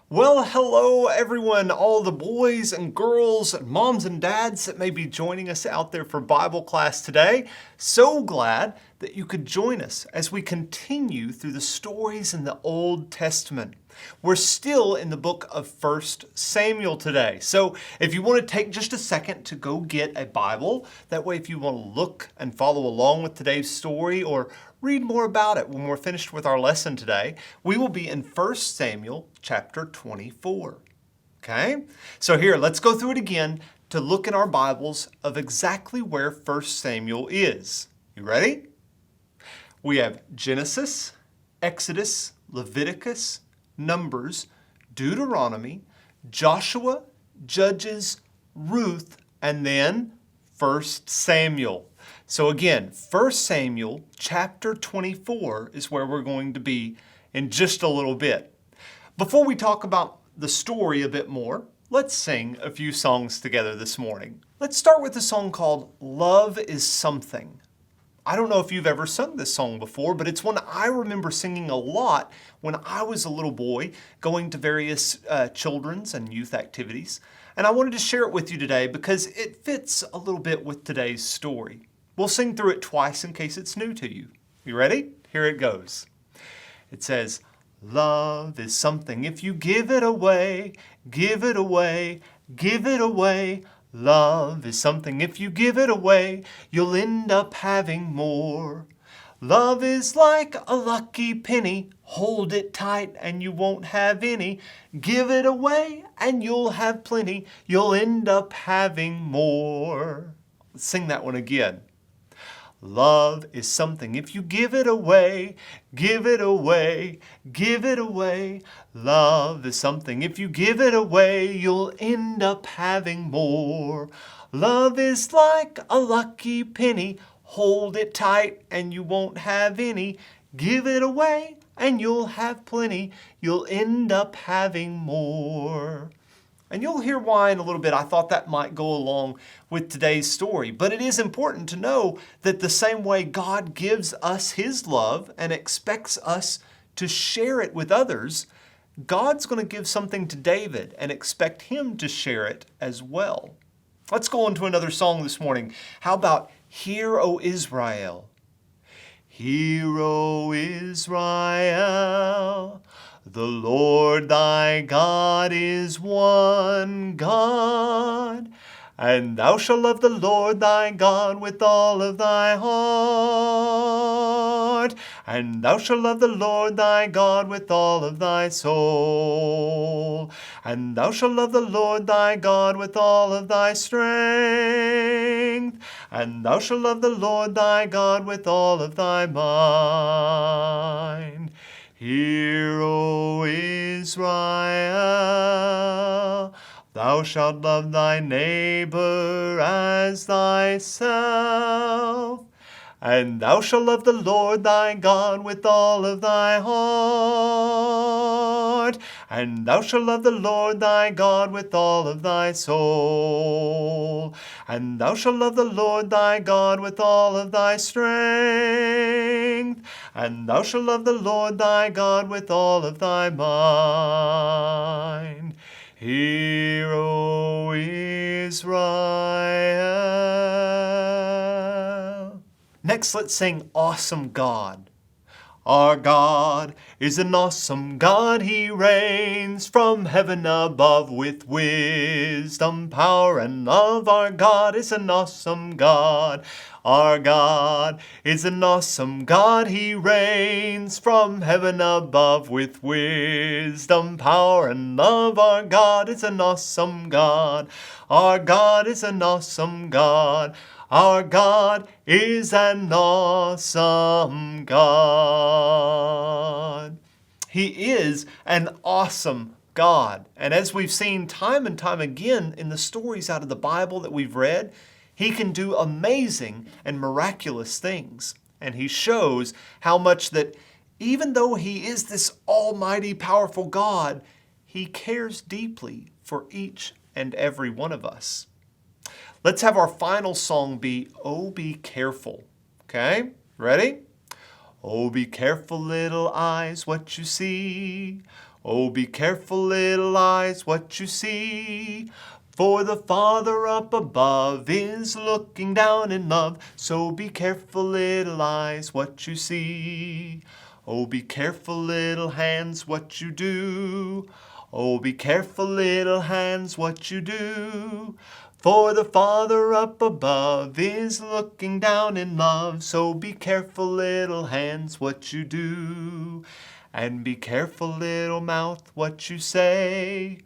Well, hello everyone, all the boys and girls, and moms and dads that may be joining us out there for Bible class today. So glad that you could join us as we continue through the stories in the Old Testament. We're still in the book of 1 Samuel today. So if you want to take just a second to go get a Bible, that way if you want to look and follow along with today's story or read more about it when we're finished with our lesson today, we will be in 1 Samuel chapter 24. Okay? So here, let's go through it again to look in our Bibles of exactly where 1 Samuel is. You ready? We have Genesis, Exodus, Leviticus, Numbers, Deuteronomy, Joshua, Judges, Ruth, and then 1 Samuel. So again, 1 Samuel chapter 24 is where we're going to be in just a little bit. Before we talk about the story a bit more, let's sing a few songs together this morning. Let's start with a song called Love is Something. I don't know if you've ever sung this song before, but it's one I remember singing a lot when I was a little boy, going to various children's and youth activities. And I wanted to share it with you today because it fits a little bit with today's story. We'll sing through it twice in case it's new to you. You ready? Here it goes. It says, love is something if you give it away, give it away, give it away. Love is something if you give it away, you'll end up having more. Love is like a lucky penny, hold it tight and you won't have any. Give it away and you'll have plenty, you'll end up having more. Let's sing that one again. Love is something if you give it away, give it away, give it away. Love is something if you give it away, you'll end up having more. Love is like a lucky penny, hold it tight and you won't have any. Give it away and you'll have plenty, you'll end up having more. And you'll hear why in a little bit. I thought that might go along with today's story. But it is important to know that the same way God gives us His love and expects us to share it with others, God's going to give something to David and expect him to share it as well. Let's go on to another song this morning. How about Hear, O Israel? Hear, O Israel, the Lord thy God is one God, and thou shalt love the Lord thy God with all of thy heart, and thou shalt love the Lord thy God with all of thy soul, and thou shalt love the Lord thy God with all of thy strength, and thou shalt love the Lord thy God with all of thy mind. Hear, O Israel, thou shalt love thy neighbor as thyself, and thou shalt love the Lord thy God with all of thy heart, and thou shalt love the Lord thy God with all of thy soul, and thou shalt love the Lord thy God with all of thy strength, and thou shalt love the Lord thy God with all of thy mind. Hear, O Israel. Next, let's sing Awesome God. Our God is an awesome God. He reigns from heaven above with wisdom, power, and love. Our God is an awesome God. Our God is an awesome God. He reigns from heaven above with wisdom, power, and love. Our God is an awesome God. Our God is an awesome God. Our God is an awesome God. He is an awesome God. And as we've seen time and time again in the stories out of the Bible that we've read, He can do amazing and miraculous things. And He shows how much that even though He is this almighty, powerful God, He cares deeply for each and every one of us. Let's have our final song be, Oh, Be Careful. Okay, ready? Oh, be careful, little eyes, what you see. Oh, be careful, little eyes, what you see. For the Father up above is looking down in love. So be careful, little eyes, what you see. Oh, be careful, little hands, what you do. Oh, be careful, little hands, what you do. For the Father up above is looking down in love. So be careful, little hands, what you do. And be careful, little mouth, what you say.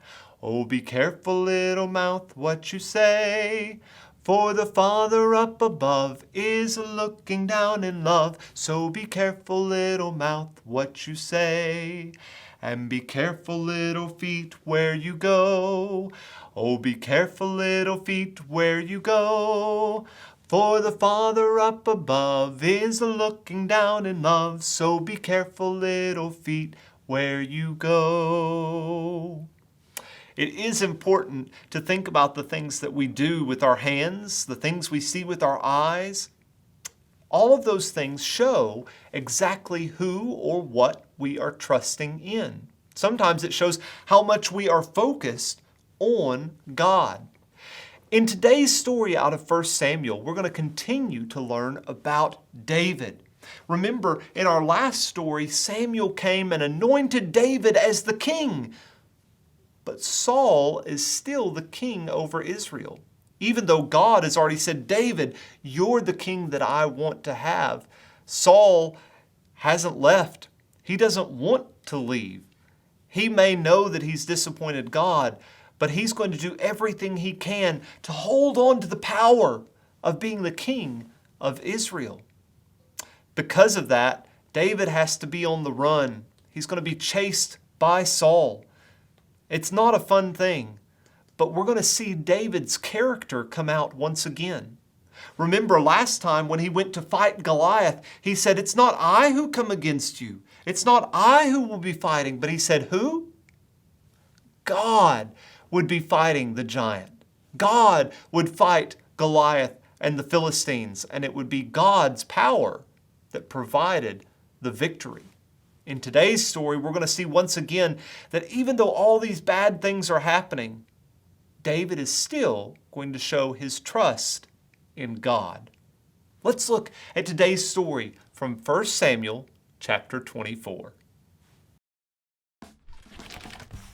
Oh, be careful, little mouth, what you say. For the Father up above is looking down in love. So be careful, little mouth, what you say. And be careful, little feet, where you go. Oh, be careful, little feet, where you go. For the Father up above is looking down in love. So be careful, little feet, where you go. It is important to think about the things that we do with our hands, the things we see with our eyes. All of those things show exactly who or what we are trusting in. Sometimes it shows how much we are focused on God. In today's story out of 1 Samuel, we're going to continue to learn about David. Remember, in our last story, Samuel came and anointed David as the king. But Saul is still the king over Israel. Even though God has already said, David, you're the king that I want to have, Saul hasn't left. He doesn't want to leave. He may know that he's disappointed God, but he's going to do everything he can to hold on to the power of being the king of Israel. Because of that, David has to be on the run. He's going to be chased by Saul. It's not a fun thing, but we're going to see David's character come out once again. Remember last time when he went to fight Goliath, he said, it's not I who come against you. It's not I who will be fighting. But he said, who? God would be fighting the giant. God would fight Goliath and the Philistines, and it would be God's power that provided the victory. In today's story, we're going to see once again that even though all these bad things are happening, David is still going to show his trust in God. Let's look at today's story from 1 Samuel chapter 24.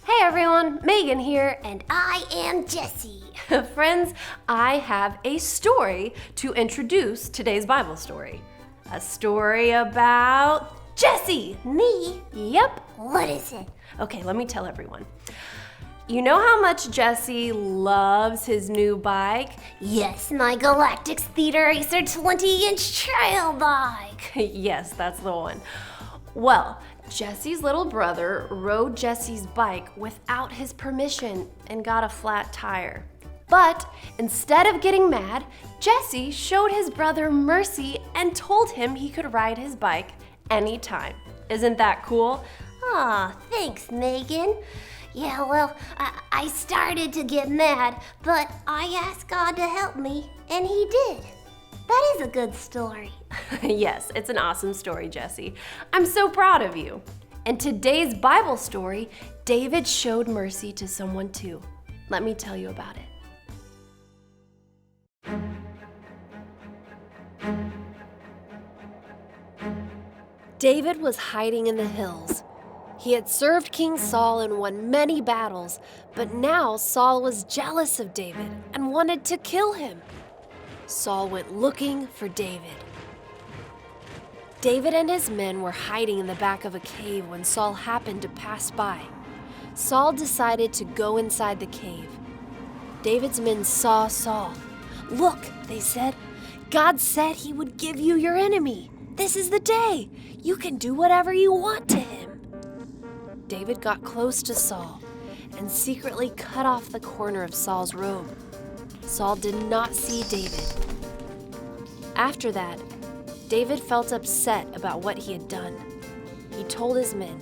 Hey everyone, Megan here, and I am Jessie. Friends, I have a story to introduce today's Bible story. A story about Jessie. Me? Yep. What is it? Okay, let me tell everyone. You know how much Jessie loves his new bike? Yes, my Galactic Theater Racer 20-inch trail bike. Yes, that's the one. Well, Jessie's little brother rode Jessie's bike without his permission and got a flat tire. But instead of getting mad, Jessie showed his brother mercy and told him he could ride his bike anytime. Isn't that cool? Aw, thanks, Megan. Yeah, well, I started to get mad, but I asked God to help me, and he did. That is a good story. Yes, it's an awesome story, Jessie. I'm so proud of you. In today's Bible story, David showed mercy to someone too. Let me tell you about it. David was hiding in the hills. He had served King Saul and won many battles, but now Saul was jealous of David and wanted to kill him. Saul went looking for David. David and his men were hiding in the back of a cave when Saul happened to pass by. Saul decided to go inside the cave. David's men saw Saul. "Look," they said, "God said he would give you your enemy. This is the day. You can do whatever you want to him." David got close to Saul and secretly cut off the corner of Saul's robe. Saul did not see David. After that, David felt upset about what he had done. He told his men,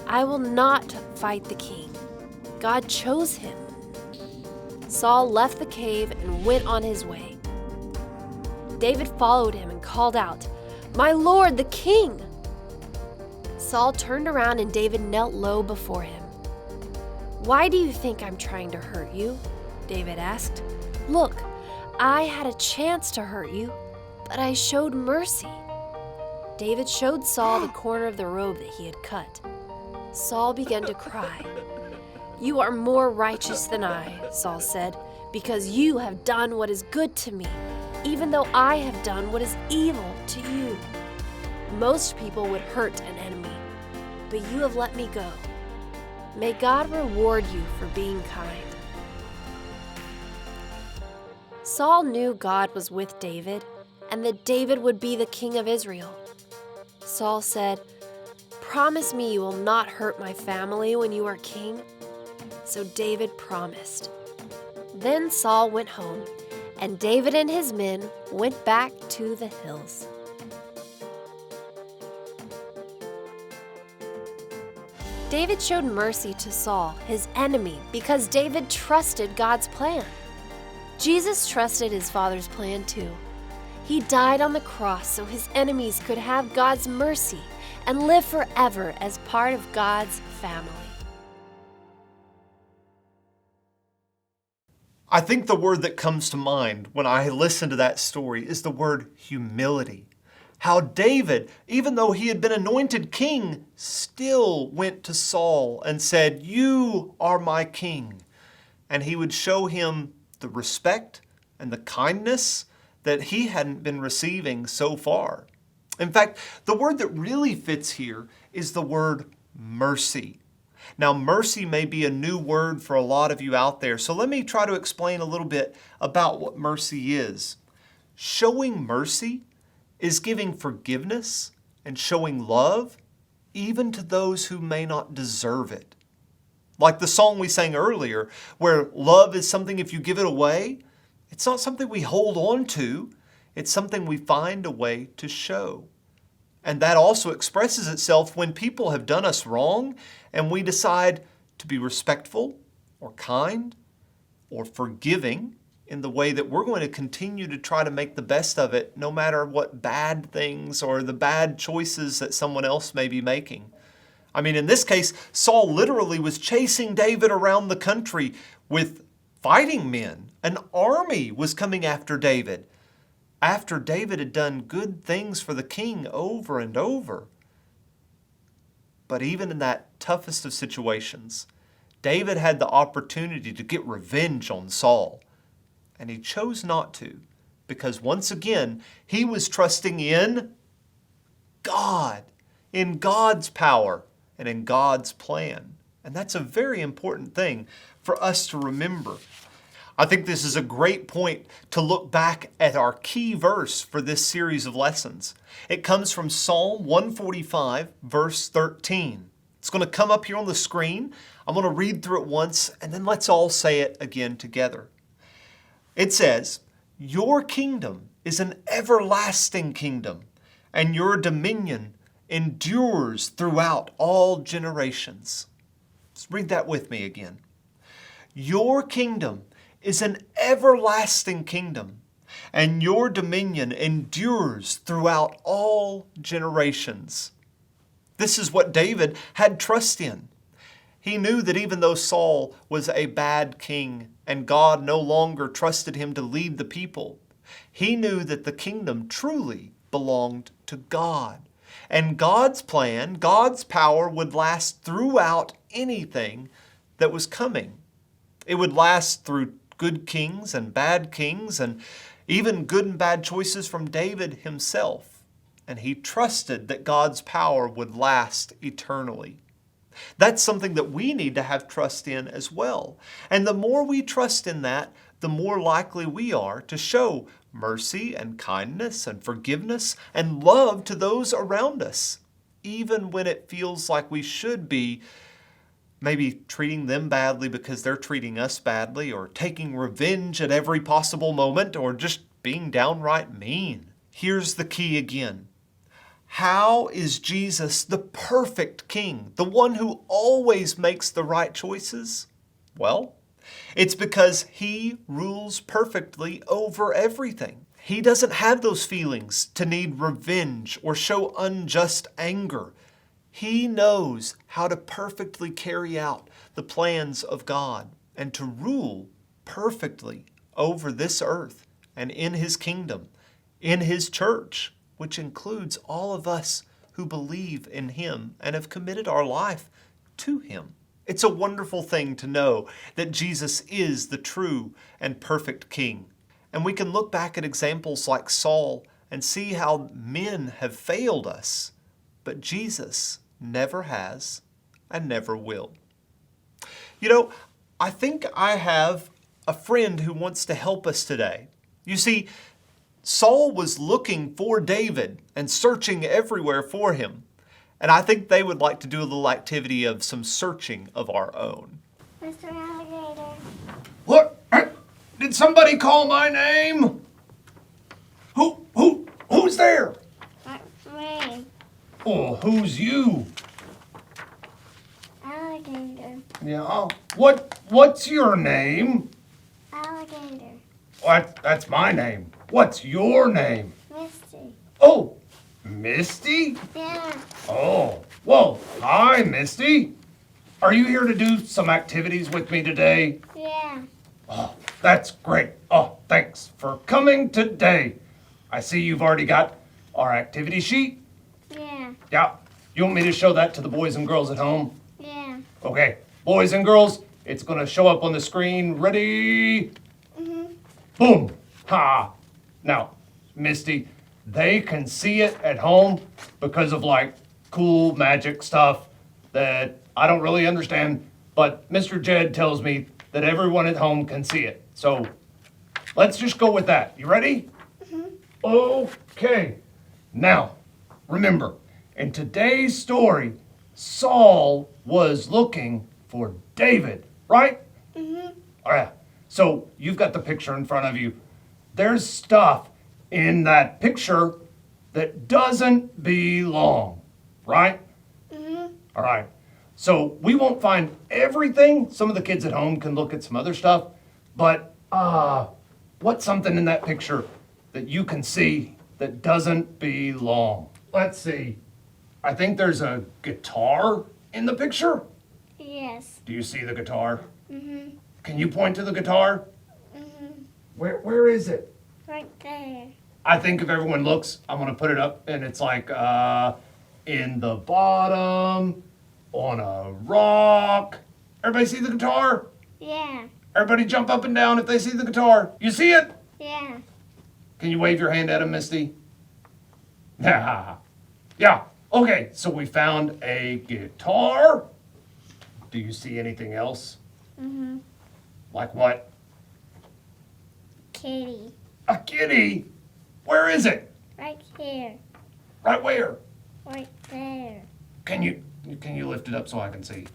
"I will not fight the king. God chose him." Saul left the cave and went on his way. David followed him and called out, "My lord, the king!" Saul turned around and David knelt low before him. "Why do you think I'm trying to hurt you?" David asked. "Look, I had a chance to hurt you, but I showed mercy." David showed Saul the corner of the robe that he had cut. Saul began to cry. "You are more righteous than I," Saul said, "because you have done what is good to me, even though I have done what is evil to you. Most people would hurt an enemy, but you have let me go. May God reward you for being kind." Saul knew God was with David and that David would be the king of Israel. Saul said, "Promise me you will not hurt my family when you are king." So David promised. Then Saul went home, and David and his men went back to the hills. David showed mercy to Saul, his enemy, because David trusted God's plan. Jesus trusted his Father's plan too. He died on the cross so his enemies could have God's mercy and live forever as part of God's family. I think the word that comes to mind when I listen to that story is the word humility. How David, even though he had been anointed king, still went to Saul and said, "You are my king." And he would show him the respect and the kindness that he hadn't been receiving so far. In fact, the word that really fits here is the word mercy. Now, mercy may be a new word for a lot of you out there, so let me try to explain a little bit about what mercy is. Showing mercy is giving forgiveness and showing love even to those who may not deserve it. Like the song we sang earlier, where love is something if you give it away, it's not something we hold on to, it's something we find a way to show. And that also expresses itself when people have done us wrong and we decide to be respectful or kind or forgiving in the way that we're going to continue to try to make the best of it, no matter what bad things or the bad choices that someone else may be making. I mean, in this case, Saul literally was chasing David around the country with fighting men. An army was coming after David had done good things for the king over and over. But even in that toughest of situations, David had the opportunity to get revenge on Saul. And he chose not to, because once again, he was trusting in God, in God's power, and in God's plan. And that's a very important thing for us to remember. I think this is a great point to look back at our key verse for this series of lessons. It comes from Psalm 145, verse 13. It's going to come up here on the screen. I'm going to read through it once, and then let's all say it again together. It says, "Your kingdom is an everlasting kingdom, and your dominion endures throughout all generations." Let's read that with me again. Your kingdom is an everlasting kingdom, and your dominion endures throughout all generations. This is what David had trust in. He knew that even though Saul was a bad king and God no longer trusted him to lead the people, he knew that the kingdom truly belonged to God. And God's plan, God's power would last throughout anything that was coming. It would last through good kings and bad kings and even good and bad choices from David himself. And he trusted that God's power would last eternally. That's something that we need to have trust in as well. And the more we trust in that, the more likely we are to show mercy and kindness and forgiveness and love to those around us, even when it feels like we should be maybe treating them badly because they're treating us badly, or taking revenge at every possible moment, or just being downright mean. Here's the key again. How is Jesus the perfect king, the one who always makes the right choices? Well, it's because he rules perfectly over everything. He doesn't have those feelings to need revenge or show unjust anger. He knows how to perfectly carry out the plans of God and to rule perfectly over this earth and in his kingdom, in his church, which includes all of us who believe in him and have committed our life to him. It's a wonderful thing to know that Jesus is the true and perfect King. And we can look back at examples like Saul and see how men have failed us, but Jesus never has and never will. You know, I think I have a friend who wants to help us today. You see, Saul was looking for David and searching everywhere for him. And I think they would like to do a little activity of some searching of our own. Mr. Alligator. What? Did somebody call my name? Who's there? That's me. Oh, who's you? Alligator. Yeah. What's your name? Alligator. That's my name. What's your name? Misty. Oh, Misty? Yeah. Oh, well, hi, Misty. Are you here to do some activities with me today? Yeah. Oh, that's great. Oh, thanks for coming today. I see you've already got our activity sheet. Yeah. Yeah. You want me to show that to the boys and girls at home? Yeah. Okay. Boys and girls, it's going to show up on the screen. Ready? Boom. Ha. Now, Misty, they can see it at home because of like cool magic stuff that I don't really understand, but Mr. Jed tells me that everyone at home can see it. So let's just go with that. You ready? Okay. Now, remember, in today's story, Saul was looking for David, right? All right. So you've got the picture in front of you. There's stuff in that picture that doesn't belong, right? All right. So we won't find everything. Some of the kids at home can look at some other stuff, but what's something in that picture that you can see that doesn't belong? Let's see. I think there's a guitar in the picture. Yes. Do you see the guitar? Can you point to the guitar? Where is it? Right there. I think if everyone looks, I'm gonna put it up and it's like in the bottom, on a rock. Everybody see the guitar? Yeah. Everybody jump up and down if they see the guitar. You see it? Yeah. Can you wave your hand at him, Misty? Yeah. Yeah. Okay, so we found a guitar. Do you see anything else? Like what? Kitty. A kitty? Where is it? Right here. Right where? Right there. Can you lift it up so I can see?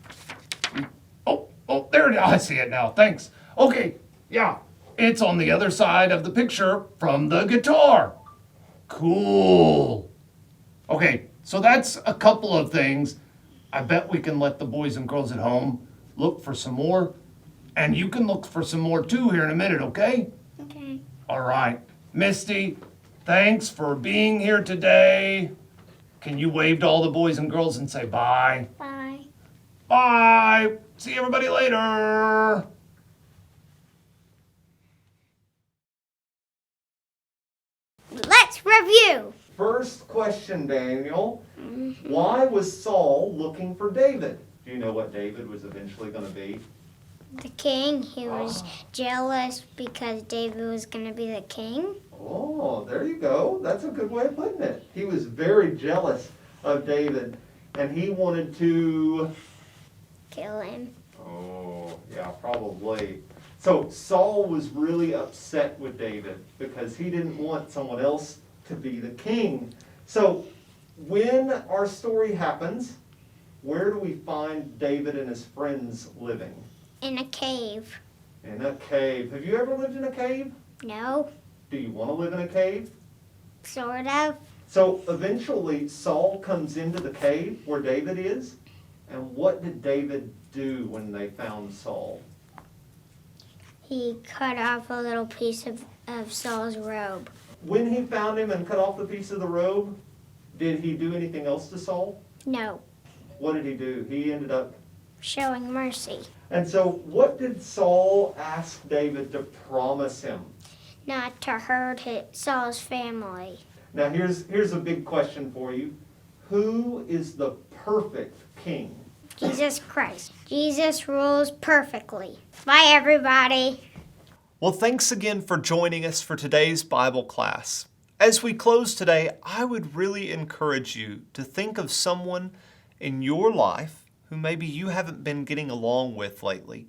Oh, there it is. I see it now. Thanks. Okay, yeah. It's on the other side of the picture from the guitar. Cool. Okay, so that's a couple of things. I bet we can let the boys and girls at home look for some more. And you can look for some more too here in a minute, okay? Okay. All right. Misty, thanks for being here today. Can you wave to all the boys and girls and say bye? Bye. Bye. See everybody later. Let's review. First question, Daniel. Why was Saul looking for David? Do you know what David was eventually going to be? The king, he was jealous because David was going to be the king. Oh, there you go. That's a good way of putting it. He was very jealous of David, and he wanted to... Kill him. Oh, yeah, probably. So Saul was really upset with David because he didn't want someone else to be the king. So when our story happens, where do we find David and his friends living? In a cave. In a cave. Have you ever lived in a cave? No. Do you want to live in a cave? Sort of. So eventually Saul comes into the cave where David is. And what did David do when they found Saul? He cut off a little piece of Saul's robe. When he found him and cut off the piece of the robe, did he do anything else to Saul? No. What did he do? He ended up showing mercy. And so what did Saul ask David to promise him? Not to hurt Saul's family. Now here's a big question for you. Who is the perfect king? Jesus Christ. Jesus rules perfectly. Bye, everybody. Well, thanks again for joining us for today's Bible class. As we close today, I would really encourage you to think of someone in your life who maybe you haven't been getting along with lately.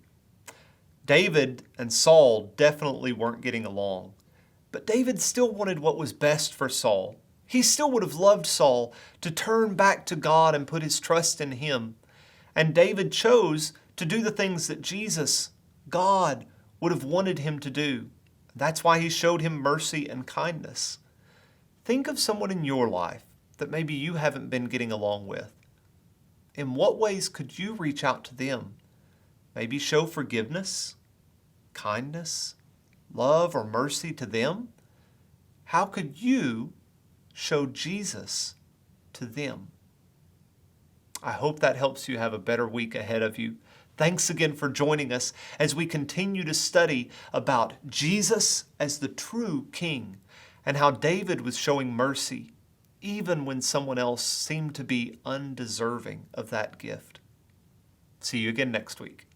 David and Saul definitely weren't getting along, but David still wanted what was best for Saul. He still would have loved Saul to turn back to God and put his trust in him. And David chose to do the things that Jesus, God, would have wanted him to do. That's why he showed him mercy and kindness. Think of someone in your life that maybe you haven't been getting along with. In what ways could you reach out to them? Maybe show forgiveness, kindness, love, or mercy to them? How could you show Jesus to them? I hope that helps you have a better week ahead of you. Thanks again for joining us as we continue to study about Jesus as the true King and how David was showing mercy even when someone else seemed to be undeserving of that gift. See you again next week.